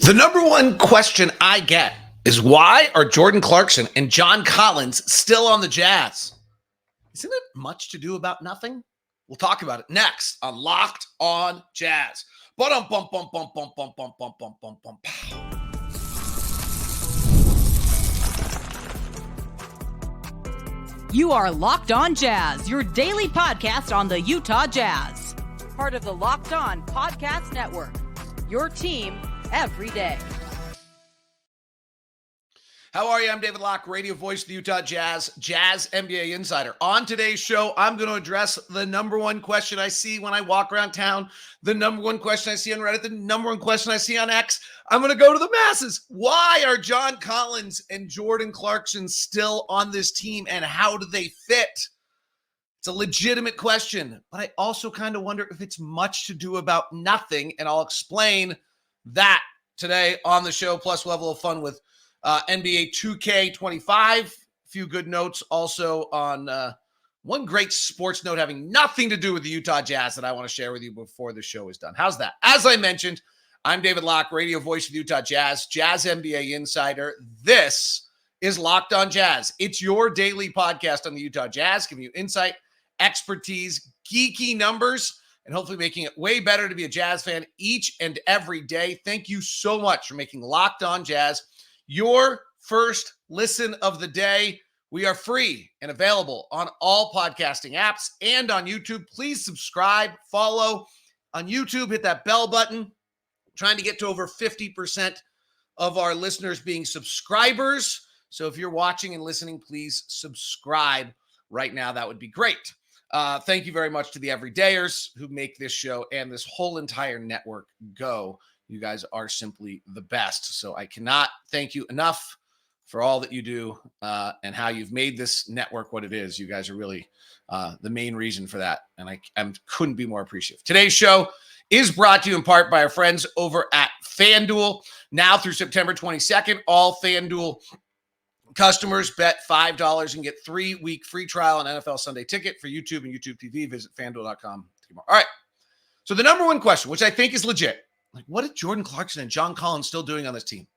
The number one question I get is why are Jordan Clarkson and John Collins still on the Jazz? Isn't it much to do about nothing? We'll talk about it next on Locked on Jazz. You are Locked on Jazz, your daily podcast on the Utah Jazz. Part of the Locked on Podcast Network, your team every day. How are you? I'm David Locke, radio voice of the Utah Jazz, Jazz NBA Insider. On today's show, I'm going to address the number one question I see when I walk around town, the number one question I see on Reddit, the number one question I see on X. I'm going to go to the masses. Why are John Collins and Jordan Clarkson still on this team, and how do they fit? It's a legitimate question, but I also kind of wonder if it's much to do about nothing, and I'll explain that today on the show, plus level of fun with NBA 2K25. A few good notes also on one great sports note having nothing to do with the Utah Jazz that I want to share with you before the show is done. How's that? As I mentioned, I'm David Locke, radio voice of the Utah Jazz, Jazz NBA Insider. This is Locked on Jazz. It's your daily podcast on the Utah Jazz, giving you insight, expertise, geeky numbers, and hopefully making it way better to be a Jazz fan each and every day. Thank you so much for making Locked on Jazz your first listen of the day. We are free and available on all podcasting apps and on YouTube. Please subscribe, follow on YouTube, hit that bell button. I'm trying to get to over 50% of our listeners being subscribers. So if you're watching and listening, please subscribe right now. That would be great. Thank you very much to the everydayers who make this show and this whole entire network go. You guys are simply the best. So I cannot thank you enough for all that you do and how you've made this network what it is. You guys are really the main reason for that. And I couldn't be more appreciative. Today's show is brought to you in part by our friends over at FanDuel. Now through September 22nd, all FanDuel customers bet $5 and get 3-week free trial on NFL Sunday Ticket for YouTube and YouTube TV. Visit FanDuel.com. All right. So the number one question, which I think is legit, like, what are Jordan Clarkson and John Collins still doing on this team?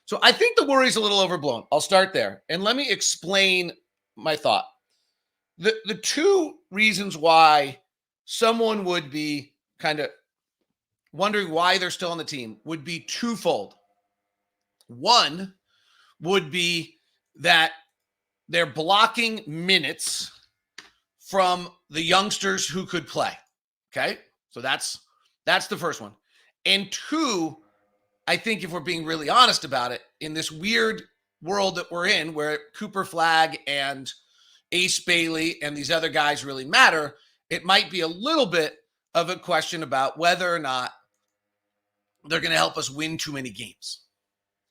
So I think the worry is a little overblown. I'll start there. And let me explain my thought. The two reasons why someone would be kind of wondering why they're still on the team would be twofold. One would be that they're blocking minutes from the youngsters who could play. Okay? So that's the first one. And two, I think if we're being really honest about it, in this weird world that we're in where Cooper Flagg and Ace Bailey and these other guys really matter, it might be a little bit of a question about whether or not they're going to help us win too many games.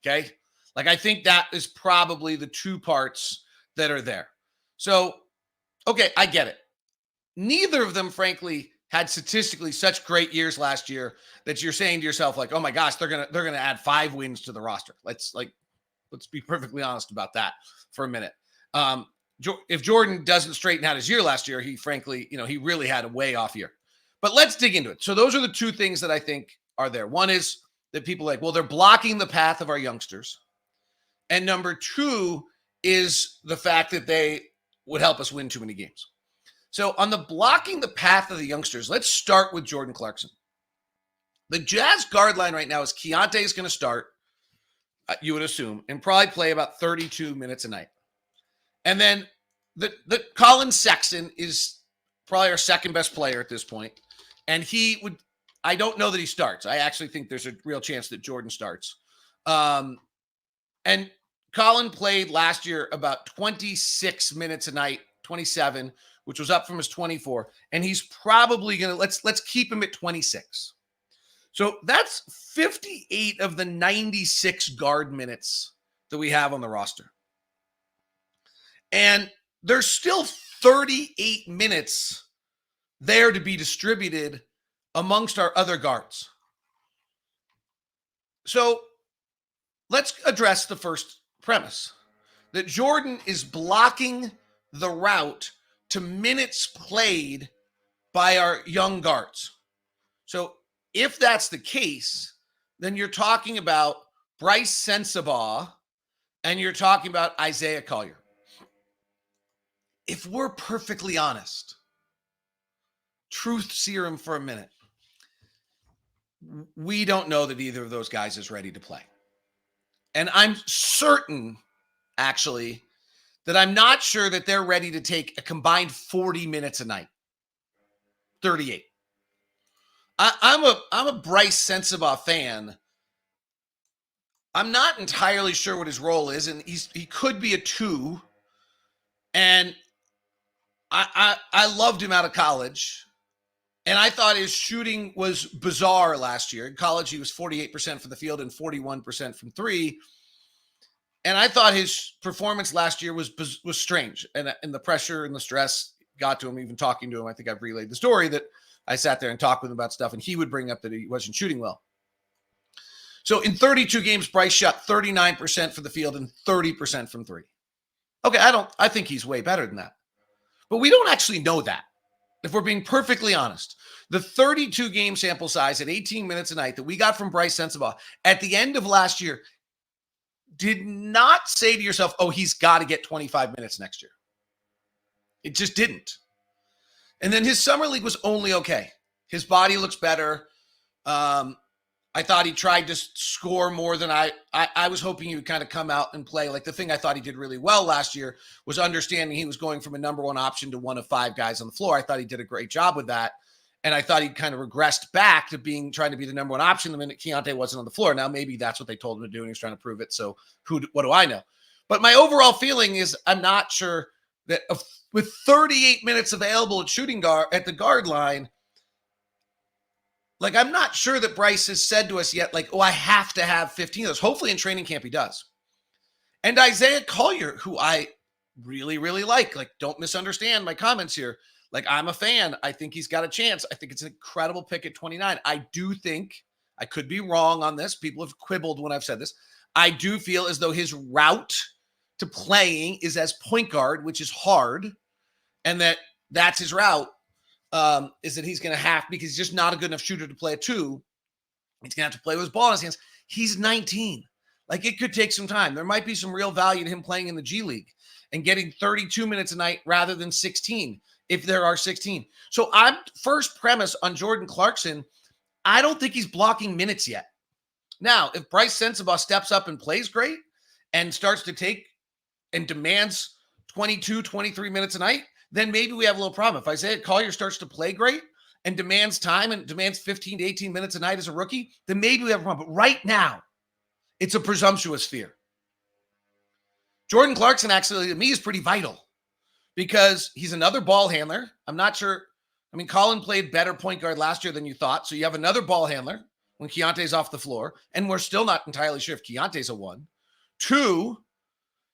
Okay? Like, I think that is probably the two parts that are there. So, okay, I get it. Neither of them, frankly, had statistically such great years last year that you're saying to yourself, like, oh my gosh, they're gonna add 5 wins to the roster. Let's be perfectly honest about that for a minute. If Jordan doesn't straighten out his year last year, he frankly, he really had a way off year. But let's dig into it. So those are the two things that I think are there. One is that people are like, well, they're blocking the path of our youngsters. And number two is the fact that they would help us win too many games. So on the blocking the path of the youngsters, let's start with Jordan Clarkson. The Jazz guard line right now is Keontae is going to start, you would assume, and probably play about 32 minutes a night. And then the Colin Sexton is probably our second best player at this point. And I don't know that he starts. I actually think there's a real chance that Jordan starts. And Colin played last year about 26 minutes a night, 27, which was up from his 24. And he's probably going to, let's keep him at 26. So that's 58 of the 96 guard minutes that we have on the roster. And there's still 38 minutes there to be distributed amongst our other guards. So let's address the first premise, that Jordan is blocking the route to minutes played by our young guards. So if that's the case, then you're talking about Bryce Sensabaugh and you're talking about Isaiah Collier. If we're perfectly honest, truth serum for a minute, we don't know that either of those guys is ready to play. And I'm certain, actually, that I'm not sure that they're ready to take a combined 40 minutes a night. 38. I'm a Bryce Sensabaugh fan. I'm not entirely sure what his role is, and he could be a 2. And I loved him out of college. And I thought his shooting was bizarre last year. In college, he was 48% from the field and 41% from 3. And I thought his performance last year was strange. And the pressure and the stress got to him, even talking to him. I think I've relayed the story that I sat there and talked with him about stuff, and he would bring up that he wasn't shooting well. So in 32 games, Bryce shot 39% from the field and 30% from 3. Okay, I think he's way better than that. But we don't actually know that. If we're being perfectly honest, the 32 game sample size at 18 minutes a night that we got from Bryce Sensabaugh at the end of last year did not say to yourself, oh, he's got to get 25 minutes next year. It just didn't. And then his summer league was only okay. His body looks better. I thought he tried to score more than I was hoping he would kind of come out and play. Like the thing I thought he did really well last year was understanding he was going from a number 1 option to one of 5 guys on the floor. I thought he did a great job with that. And I thought he kind of regressed back to trying to be the number 1 option the minute Keontae wasn't on the floor. Now, maybe that's what they told him to do, and he's trying to prove it. So what do I know? But my overall feeling is I'm not sure that with 38 minutes available at shooting guard at the guard line, like, I'm not sure that Bryce has said to us yet, like, oh, I have to have 15 of those. Hopefully in training camp he does. And Isaiah Collier, who I really, really like, don't misunderstand my comments here. Like, I'm a fan. I think he's got a chance. I think it's an incredible pick at 29. I do think, I could be wrong on this. People have quibbled when I've said this. I do feel as though his route to playing is as point guard, which is hard, and that's his route. Is that he's going to have, because he's just not a good enough shooter to play a 2. He's going to have to play with his ball in his hands. He's 19. Like, it could take some time. There might be some real value to him playing in the G League and getting 32 minutes a night rather than 16, if there are 16. So I'm first premise on Jordan Clarkson. I don't think he's blocking minutes yet. Now, if Bryce Sensabaugh steps up and plays great and starts to take and demands 22, 23 minutes a night, then maybe we have a little problem. If Isaiah Collier starts to play great and demands time and demands 15 to 18 minutes a night as a rookie, then maybe we have a problem. But right now, it's a presumptuous fear. Jordan Clarkson, actually, to me, is pretty vital because he's another ball handler. I'm not sure. I mean, Colin played better point guard last year than you thought. So you have another ball handler when Keontae's off the floor. And we're still not entirely sure if Keontae's a 1. 2,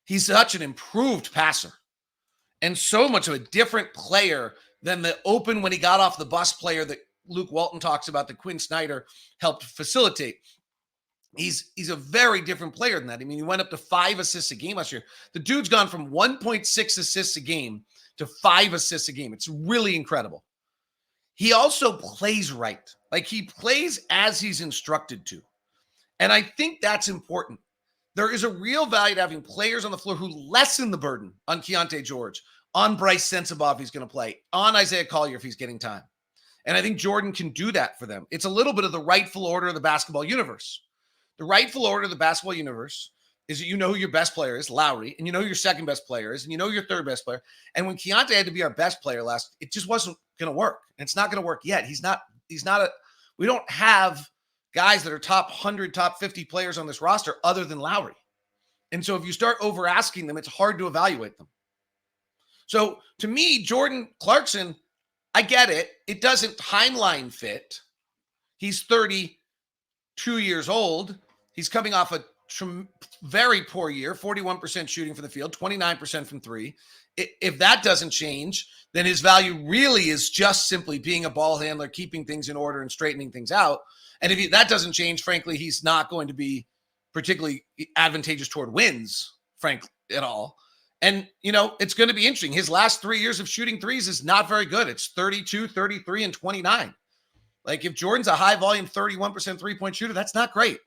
he's such an improved passer. And so much of a different player than the open when he got off the bus player that Luke Walton talks about that Quinn Snyder helped facilitate. He's a very different player than that. I mean, he went up to 5 assists a game last year. The dude's gone from 1.6 assists a game to 5 assists a game. It's really incredible. He also plays right. Like, he plays as he's instructed to. And I think that's important. There is a real value to having players on the floor who lessen the burden on Keontae George, on Bryce Sensabaugh if he's going to play, on Isaiah Collier if he's getting time. And I think Jordan can do that for them. It's a little bit of the rightful order of the basketball universe. The rightful order of the basketball universe is that you know who your best player is, Lowry, and you know who your second best player is, and you know your third best player. And when Keontae had to be our best player last, it just wasn't going to work. And it's not going to work yet. We don't have guys that are top 100, top 50 players on this roster other than Lowry. And so if you start over asking them, it's hard to evaluate them. So to me, Jordan Clarkson, I get it. It doesn't timeline fit. He's 32 years old. He's coming off a very poor year, 41% shooting from the field, 29% from 3. If that doesn't change, then his value really is just simply being a ball handler, keeping things in order and straightening things out. And if that doesn't change, frankly, he's not going to be particularly advantageous toward wins, frankly, at all. And, it's going to be interesting. His last 3 years of shooting threes is not very good. It's 32, 33, and 29. Like if Jordan's a high volume 31% 3-point shooter, that's not great.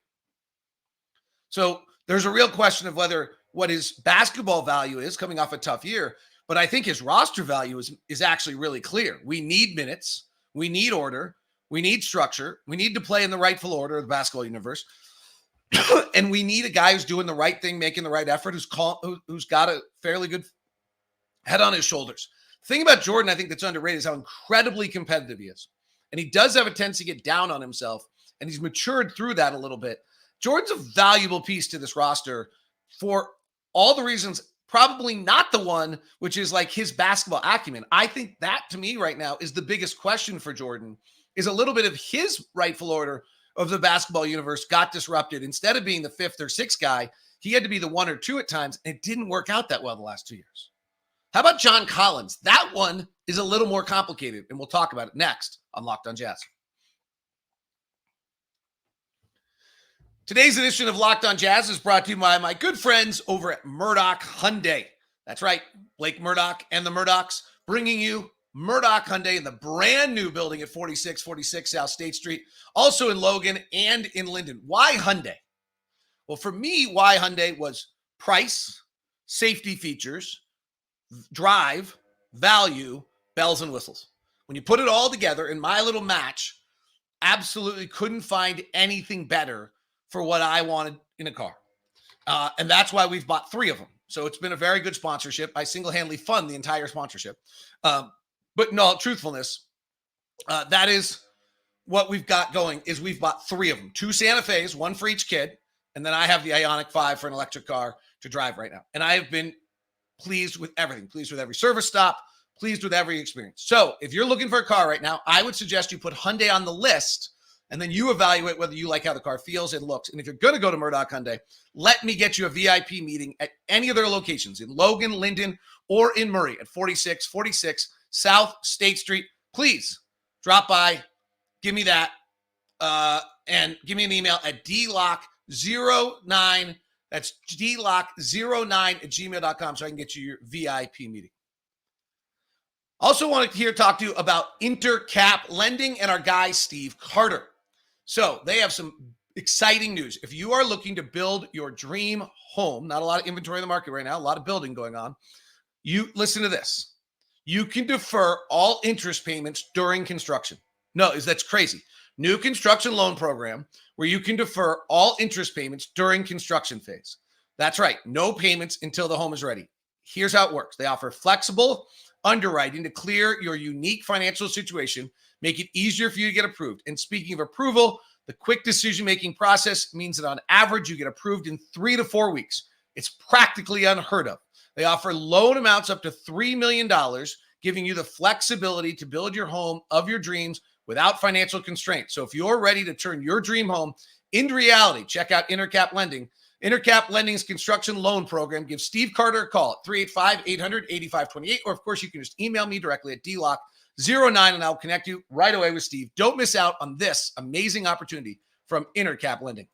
So there's a real question of whether what his basketball value is coming off a tough year, but I think his roster value is actually really clear. We need minutes, we need order, we need structure, we need to play in the rightful order of the basketball universe, and we need a guy who's doing the right thing, making the right effort, who's got a fairly good head on his shoulders. The thing about Jordan, I think that's underrated, is how incredibly competitive he is, and he does have a tendency to get down on himself, and he's matured through that a little bit. Jordan's a valuable piece to this roster for all the reasons, probably not the one, which is like his basketball acumen. I think that to me right now is the biggest question for Jordan, is a little bit of his rightful order of the basketball universe got disrupted. Instead of being the 5th or 6th guy, he had to be the 1 or 2 at times. And it didn't work out that well the last 2 years. How about John Collins? That one is a little more complicated, and we'll talk about it next on Locked on Jazz. Today's edition of Locked on Jazz is brought to you by my good friends over at Murdoch Hyundai. That's right, Blake Murdoch and the Murdochs bringing you Murdoch Hyundai in the brand new building at 4646 South State Street, also in Logan and in Linden. Why Hyundai? Well, for me, why Hyundai was price, safety features, drive, value, bells and whistles. When you put it all together in my little match, absolutely couldn't find anything better for what I wanted in a car. And that's why we've bought 3 of them. So it's been a very good sponsorship. I single-handedly fund the entire sponsorship. But no, truthfulness, that is what we've got going, is we've bought 3 of them. 2 Santa Fe's, 1 for each kid. And then I have the Ioniq 5 for an electric car to drive right now. And I have been pleased with everything, pleased with every service stop, pleased with every experience. So if you're looking for a car right now, I would suggest you put Hyundai on the list, and then you evaluate whether you like how the car feels and looks. And if you're going to go to Murdoch Hyundai, let me get you a VIP meeting at any of their locations in Logan, Linden, or in Murray at 4646 South State Street. Please drop by, give me that, and give me an email at dlock09. That's dlock09@gmail.com so I can get you your VIP meeting. Also wanted to talk to you about Intercap Lending and our guy, Steve Carter. So they have some exciting news. If you are looking to build your dream home, not a lot of inventory in the market right now, a lot of building going on, you listen to this. You can defer all interest payments during construction. No, that's crazy. New construction loan program where you can defer all interest payments during construction phase. That's right. No payments until the home is ready. Here's how it works. They offer flexible underwriting to clear your unique financial situation, make it easier for you to get approved. And speaking of approval, the quick decision-making process means that on average, you get approved in 3 to 4 weeks. It's practically unheard of. They offer loan amounts up to $3 million, giving you the flexibility to build your home of your dreams without financial constraints. So if you're ready to turn your dream home into reality, check out Intercap Lending. Intercap Lending's construction loan program. Give Steve Carter a call at 385-800-8528. Or, of course, you can just email me directly at dlock09, and I'll connect you right away with Steve. Don't miss out on this amazing opportunity from Intercap Lending.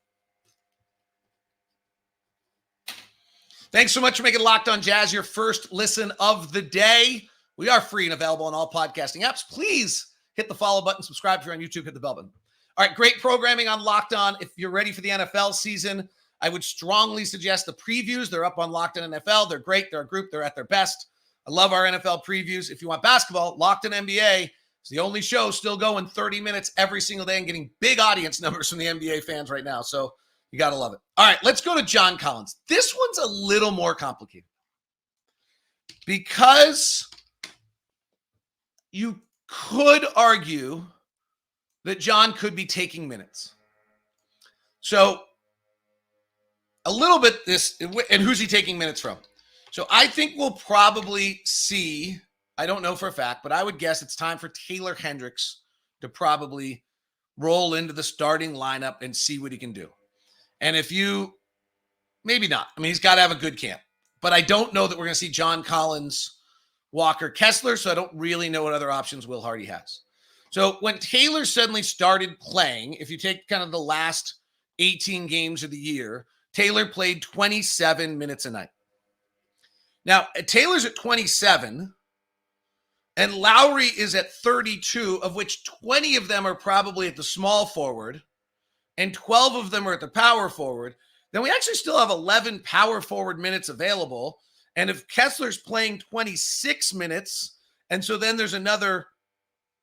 Thanks so much for making Locked on Jazz your first listen of the day. We are free and available on all podcasting apps. Please hit the follow button, subscribe if you're on YouTube, hit the bell button. All right, great programming on Locked On. If you're ready for the NFL season, I would strongly suggest the previews. They're up on Locked On NFL. They're great. They're a group. They're at their best. I love our NFL previews. If you want basketball, Locked On NBA is the only show still going 30 minutes every single day and getting big audience numbers from the NBA fans right now. So you got to love it. All right, let's go to John Collins. This one's a little more complicated because you could argue that John could be taking minutes. So a little bit this, and who's he taking minutes from? So I think we'll probably see, I don't know for a fact, but I would guess it's time for Taylor Hendricks to probably roll into the starting lineup and see what he can do. And if you, maybe not. I mean, he's got to have a good camp. But I don't know that we're going to see John Collins, Walker, Kessler, so I don't really know what other options Will Hardy has. So when Taylor suddenly started playing, if you take kind of the last 18 games of the year, Taylor played 27 minutes a night. Now, Taylor's at 27. and Lowry is at 32, of which 20 of them are probably at the small forward, and 12 of them are at the power forward, then we actually still have 11 power forward minutes available. And if Kessler's playing 26 minutes, and so then there's another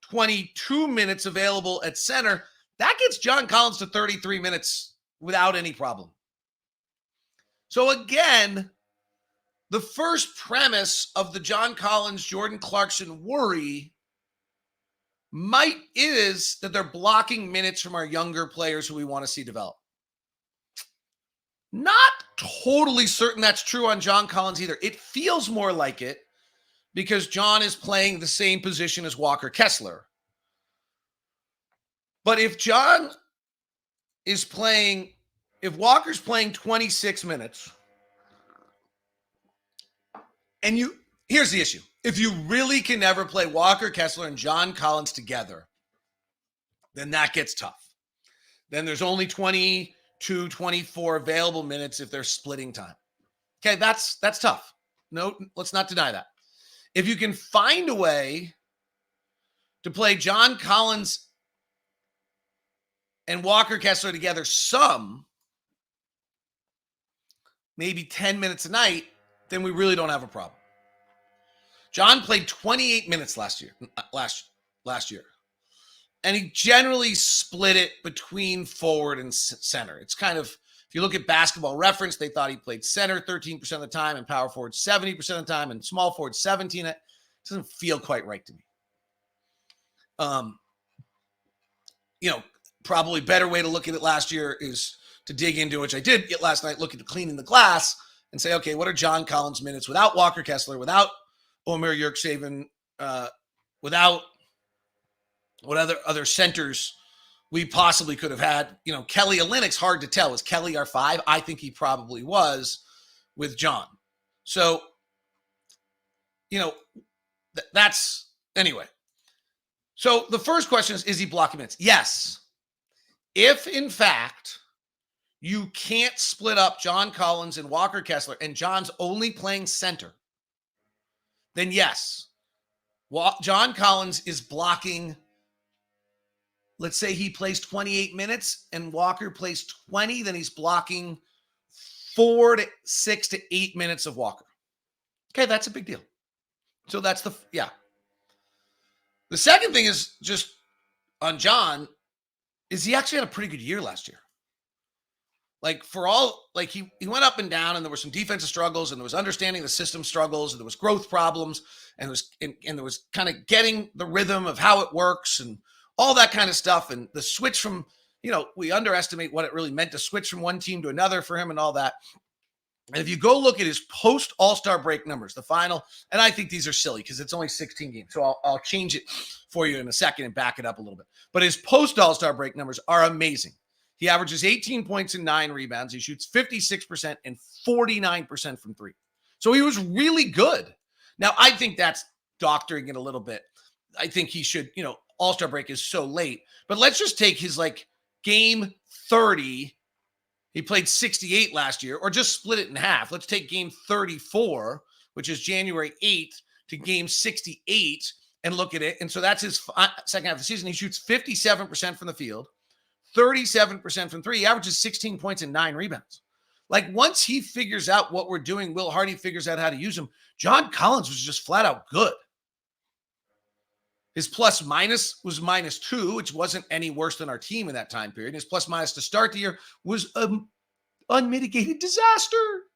22 minutes available at center, that gets John Collins to 33 minutes without any problem. So again, the first premise of the John Collins, Jordan Clarkson worry is that they're blocking minutes from our younger players who we want to see develop. Not totally certain that's true on John Collins either. It feels more like it because John is playing the same position as Walker Kessler. But if Walker's playing 26 minutes, and here's the issue. If you really can never play Walker Kessler and John Collins together, then that gets tough. Then there's only 22, 24 available minutes if they're splitting time. Okay, that's tough. No, let's not deny that. If you can find a way to play John Collins and Walker Kessler together maybe 10 minutes a night, then we really don't have a problem. John played 28 minutes last year. And he generally split it between forward and center. It's kind of, if you look at Basketball Reference, they thought he played center 13% of the time and power forward 70% of the time and small forward 17%. It doesn't feel quite right to me. Probably better way to look at it last year is to dig into, which I did get last night, look at cleaning the glass and say, okay, what are John Collins' minutes without Walker Kessler, without Omer Yurtseven, without what other centers we possibly could have had? Kelly Olynyk's hard to tell. Was Kelly our 5? I think he probably was with John. So, that's anyway. So the first question is he blocking minutes? Yes. If, in fact, you can't split up John Collins and Walker Kessler and John's only playing center, then yes, John Collins is blocking. Let's say he plays 28 minutes and Walker plays 20, then he's blocking 4 to 6 to 8 minutes of Walker. Okay, that's a big deal. So that's the second thing is just on John, is he actually had a pretty good year last year. He went up and down, and there were some defensive struggles, and there was understanding the system struggles, and there was growth problems, and there was kind of getting the rhythm of how it works and all that kind of stuff. And the switch from, we underestimate what it really meant to switch from one team to another for him and all that. And if you go look at his post All-Star break numbers, the final, and I think these are silly because it's only 16 games. So I'll change it for you in a second and back it up a little bit. But his post All-Star break numbers are amazing. He averages 18 points and 9 rebounds. He shoots 56% and 49% from 3. So he was really good. Now, I think that's doctoring it a little bit. I think he should, All-Star break is so late. But let's just take his game 30. He played 68 last year, or just split it in half. Let's take game 34, which is January 8th, to game 68 and look at it. And so that's his second half of the season. He shoots 57% from the field, 37% from 3. He averages 16 points and 9 rebounds. Once he figures out what we're doing, Will Hardy figures out how to use him. John Collins was just flat out good. His plus minus was -2, which wasn't any worse than our team in that time period. His plus minus to start the year was an unmitigated disaster.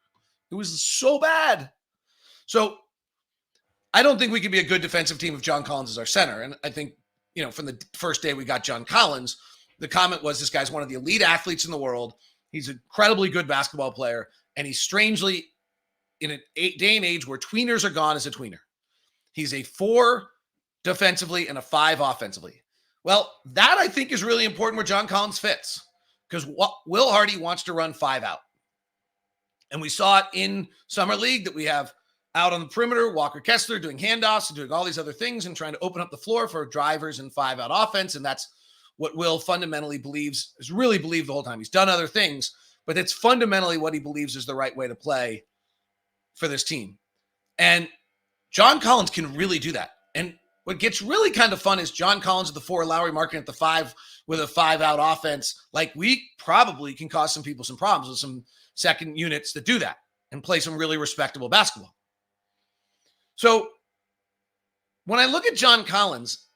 It was so bad. So I don't think we can be a good defensive team if John Collins is our center. And I think, from the first day we got John Collins, the comment was this guy's one of the elite athletes in the world. He's an incredibly good basketball player. And he's strangely, in a day and age where tweeners are gone, as a tweener. He's a 4 defensively and a 5 offensively. Well, that I think is really important where John Collins fits, because Will Hardy wants to run 5 out. And we saw it in Summer League that we have out on the perimeter, Walker Kessler doing handoffs and doing all these other things and trying to open up the floor for drivers and 5 out offense. And that's what Will fundamentally has really believed the whole time. He's done other things, but it's fundamentally what he believes is the right way to play for this team. And John Collins can really do that. And what gets really kind of fun is John Collins at the 4, Lowry Markin at the 5 with a 5-out offense. Like, we probably can cause some people some problems with some second units that do that and play some really respectable basketball. So when I look at John Collins,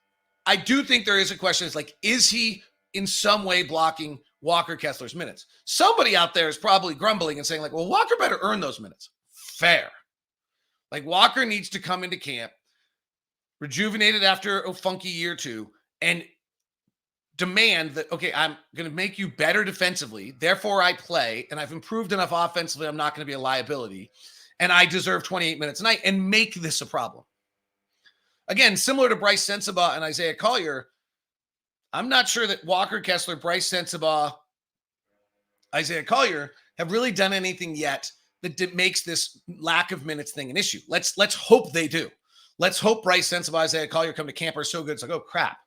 I do think there is a question. It's like, is he in some way blocking Walker Kessler's minutes? Somebody out there is probably grumbling and saying, like, well, Walker better earn those minutes. Fair. Like, Walker needs to come into camp rejuvenated after a funky year 2 and demand that, okay, I'm going to make you better defensively. Therefore, I play, and I've improved enough offensively. I'm not going to be a liability, and I deserve 28 minutes a night, and make this a problem. Again, similar to Bryce Sensabaugh and Isaiah Collier, I'm not sure that Walker Kessler, Bryce Sensabaugh, Isaiah Collier have really done anything yet that makes this lack of minutes thing an issue. Let's hope they do. Let's hope Bryce Sensabaugh, Isaiah Collier come to camp are so good. It's like, oh, crap.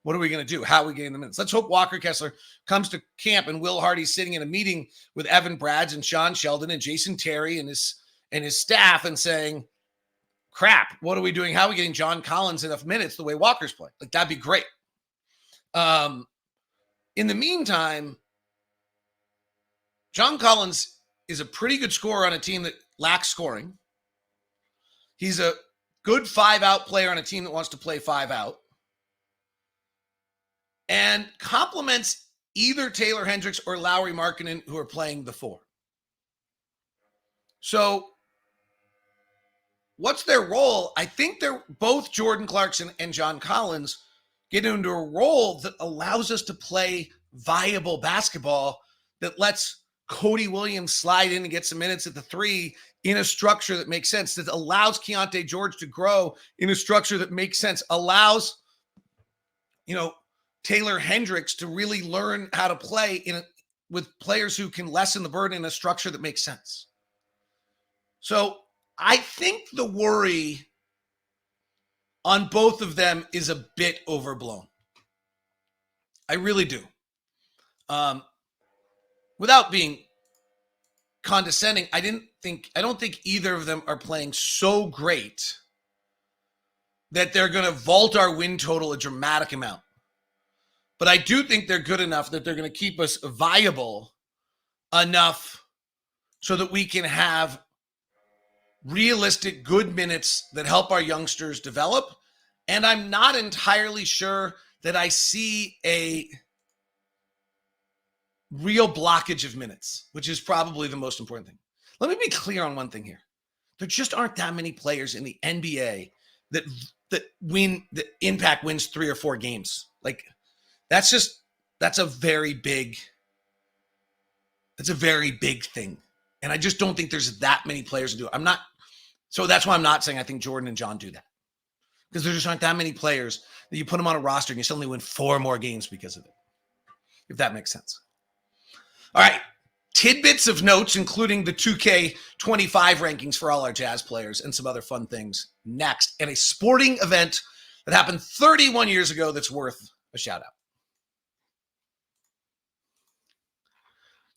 What are we going to do? How are we getting the minutes? Let's hope Walker Kessler comes to camp and Will Hardy's sitting in a meeting with Evan Brads and Sean Sheldon and Jason Terry and his staff and saying, crap, what are we doing? How are we getting John Collins enough minutes the way Walker's playing? Like, that'd be great. In the meantime, John Collins is a pretty good scorer on a team that lacks scoring. He's a good 5-out player on a team that wants to play 5-out. And complements either Taylor Hendricks or Lowry Markkinen, who are playing the 4. So what's their role? I think they're both Jordan Clarkson and John Collins get into a role that allows us to play viable basketball that lets Cody Williams slide in and get some minutes at the 3 in a structure that makes sense, that allows Keontae George to grow in a structure that makes sense, allows, Taylor Hendricks to really learn how to play with players who can lessen the burden in a structure that makes sense. So I think the worry on both of them is a bit overblown. I really do. Without being condescending, I don't think either of them are playing so great that they're going to vault our win total a dramatic amount. But I do think they're good enough that they're going to keep us viable enough so that we can have realistic, good minutes that help our youngsters develop. And I'm not entirely sure that I see a real blockage of minutes, which is probably the most important thing. Let me be clear on one thing here. There just aren't that many players in the NBA that impact wins 3 or 4 games. Like, that's a very big thing. And I just don't think there's that many players to do it. So that's why I'm not saying I think Jordan and John do that. Because there just aren't that many players that you put them on a roster and you suddenly win 4 more games because of it. If that makes sense. All right. Tidbits of notes, including the 2K25 rankings for all our Jazz players and some other fun things next. And a sporting event that happened 31 years ago that's worth a shout out.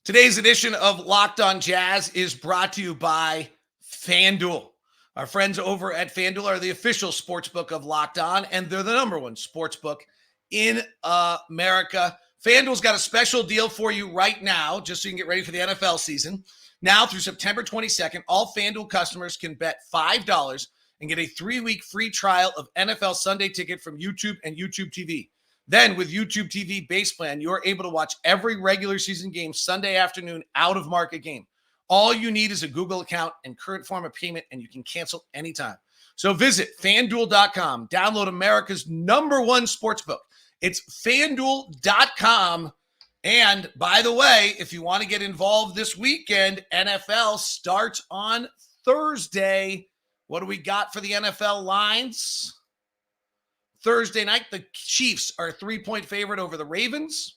Today's edition of Locked On Jazz is brought to you by FanDuel. Our friends over at FanDuel are the official sportsbook of Locked On, and they're the #1 sportsbook in America. FanDuel's got a special deal for you right now, just so you can get ready for the NFL season. Now through September 22nd, all FanDuel customers can bet $5 and get a 3-week free trial of NFL Sunday Ticket from YouTube and YouTube TV. Then with YouTube TV base plan, you're able to watch every regular season game Sunday afternoon out of market game. All you need is a Google account and current form of payment, and you can cancel anytime. So visit FanDuel.com. Download America's #1 sportsbook. It's FanDuel.com. And by the way, if you want to get involved this weekend, NFL starts on Thursday. What do we got for the NFL lines? Thursday night, the Chiefs are a 3-point favorite over the Ravens.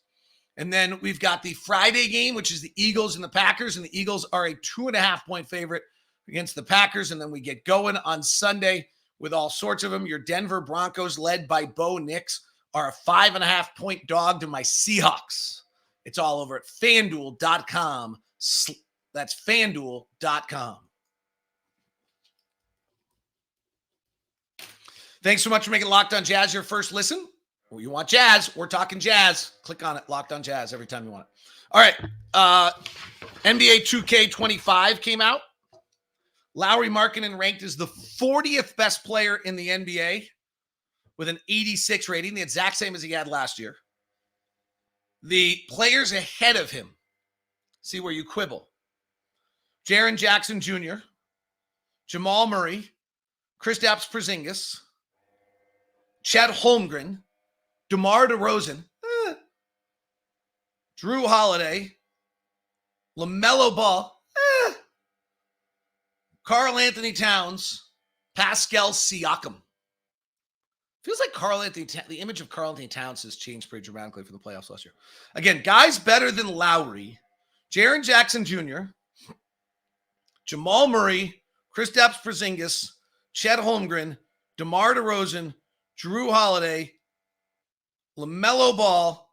And then we've got the Friday game, which is the Eagles and the Packers. And the Eagles are a 2.5-point favorite against the Packers. And then we get going on Sunday with all sorts of them. Your Denver Broncos, led by Bo Nix, are a 5.5-point dog to my Seahawks. It's all over at FanDuel.com. That's FanDuel.com. Thanks so much for making Locked On Jazz your first listen. Well, you want Jazz, we're talking Jazz. Click on it, Locked On Jazz, every time you want it. All right. NBA 2K25 came out. Lauri Markkanen ranked as the 40th best player in the NBA with an 86 rating, the exact same as he had last year. The players ahead of him, see where you quibble. Jaren Jackson Jr., Jamal Murray, Kristaps Porzingis, Chet Holmgren, DeMar DeRozan, Drew Holiday, LaMelo Ball, Karl Anthony Towns, Pascal Siakam. Feels like the image of Karl Anthony Towns has changed pretty dramatically for the playoffs last year. Again, guys better than Lowry, Jaren Jackson Jr., Jamal Murray, Kristaps Porzingis, Chet Holmgren, DeMar DeRozan, Drew Holiday, LaMelo Ball,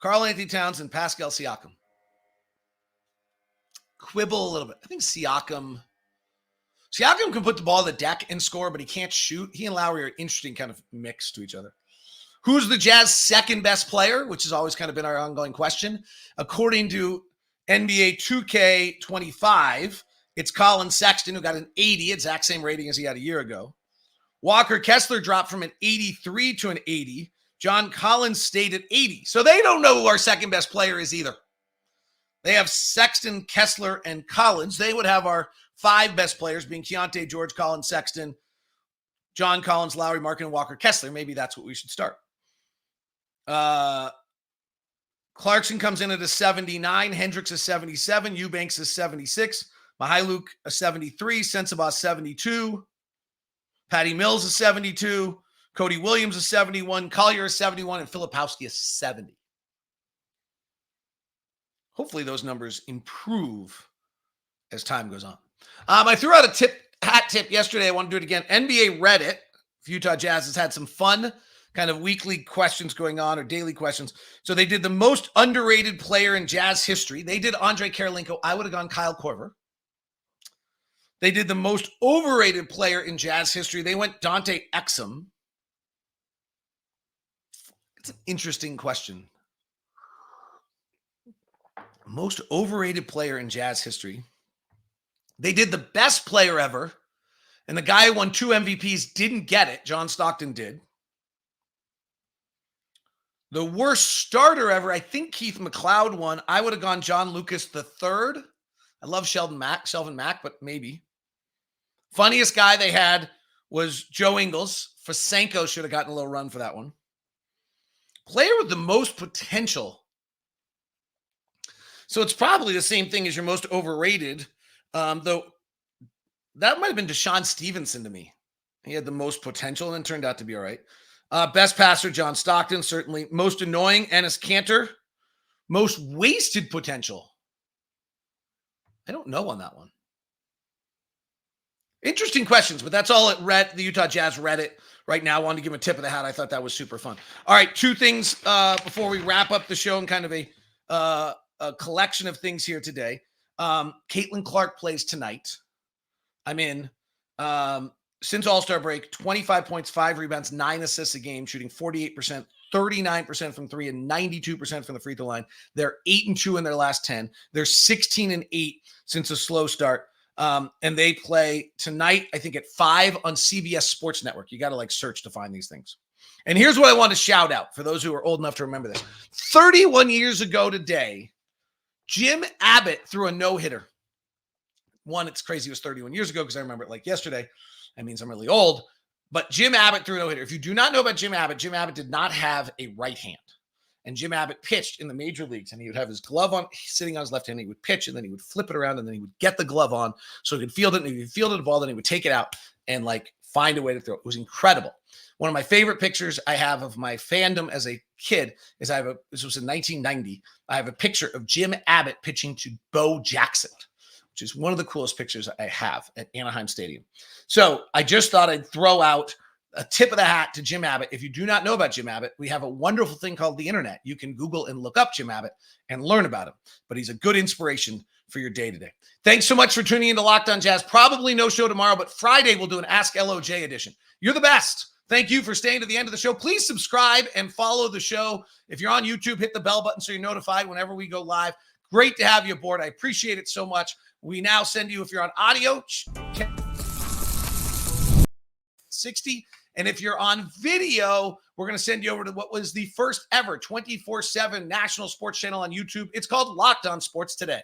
Karl Anthony Towns, and Pascal Siakam. Quibble a little bit. I think Siakam can put the ball on the deck and score, but he can't shoot. He and Lowry are interesting kind of mix to each other. Who's the Jazz second best player, which has always kind of been our ongoing question. According to NBA 2K25, it's Colin Sexton, who got an 80, exact same rating as he had a year ago. Walker Kessler dropped from an 83 to an 80. John Collins stayed at 80. So they don't know who our second best player is either. They have Sexton, Kessler, and Collins. They would have our five best players being Keontae, George, Collins, Sexton, John Collins, Lauri Markkanen, and Walker Kessler. Maybe that's what we should start. Clarkson comes in at a 79. Hendricks is 77. Eubanks is 76. Mihailuk a 73. Sensabaugh 72. Patty Mills is 72. Cody Williams is 71. Collier is 71. And Filipowski is 70. Hopefully those numbers improve as time goes on. I threw out a hat tip yesterday. I want to do it again. NBA Reddit, Utah Jazz, has had some fun kind of weekly questions going on or daily questions. So they did the most underrated player in Jazz history. They did Andre Karolinko. I would have gone Kyle Korver. They did the most overrated player in Jazz history. They went Dante Exum. It's an interesting question. Most overrated player in Jazz history. They did the best player ever, and the guy who won 2 MVPs didn't get it. John Stockton did. The worst starter ever, I think Keith McLeod won. I would have gone John Lucas III. I love Shelvin Mack, but maybe. Funniest guy they had was Joe Ingles. Fasenko should have gotten a little run for that one. Player with the most potential. So it's probably the same thing as your most overrated, though that might have been Deshaun Stevenson to me. He had the most potential and turned out to be all right. Best passer, John Stockton, certainly. Most annoying, Enes Kanter. Most wasted potential. I don't know on that one. Interesting questions, but that's all at the Utah Jazz Reddit right now. I wanted to give him a tip of the hat. I thought that was super fun. All right, two things before we wrap up the show and kind of a collection of things here today. Caitlin Clark plays tonight. I'm in. Since All-Star break, 25 points, 5 rebounds, 9 assists a game, shooting 48%, 39% from 3, and 92% from the free throw line. They're 8-2 in their last 10. They're 16-8 since a slow start. And they play tonight, I think at 5 on CBS Sports Network. You got to search to find these things. And here's what I want to shout out for those who are old enough to remember this. 31 years ago today, Jim Abbott threw a no-hitter. One, it's crazy it was 31 years ago because I remember it like yesterday. That means I'm really old. But Jim Abbott threw a no-hitter. If you do not know about Jim Abbott did not have a right hand. And Jim Abbott pitched in the major leagues, and he would have his glove on, sitting on his left hand. He would pitch, and then he would flip it around, and then he would get the glove on so he could field it. And if he fielded the ball, then he would take it out and find a way to throw it. It was incredible. One of my favorite pictures I have of my fandom as a kid is this was in 1990. I have a picture of Jim Abbott pitching to Bo Jackson, which is one of the coolest pictures I have at Anaheim Stadium. So I just thought I'd throw out a tip of the hat to Jim Abbott. If you do not know about Jim Abbott, we have a wonderful thing called the internet. You can Google and look up Jim Abbott and learn about him. But he's a good inspiration for your day-to-day. Thanks so much for tuning into Locked On Jazz. Probably no show tomorrow, but Friday we'll do an Ask LOJ edition. You're the best. Thank you for staying to the end of the show. Please subscribe and follow the show. If you're on YouTube, hit the bell button so you're notified whenever we go live. Great to have you aboard. I appreciate it so much. We now send you, if you're on audio, 60. And if you're on video, we're going to send you over to what was the first ever 24/7 national sports channel on YouTube. It's called Locked On Sports Today.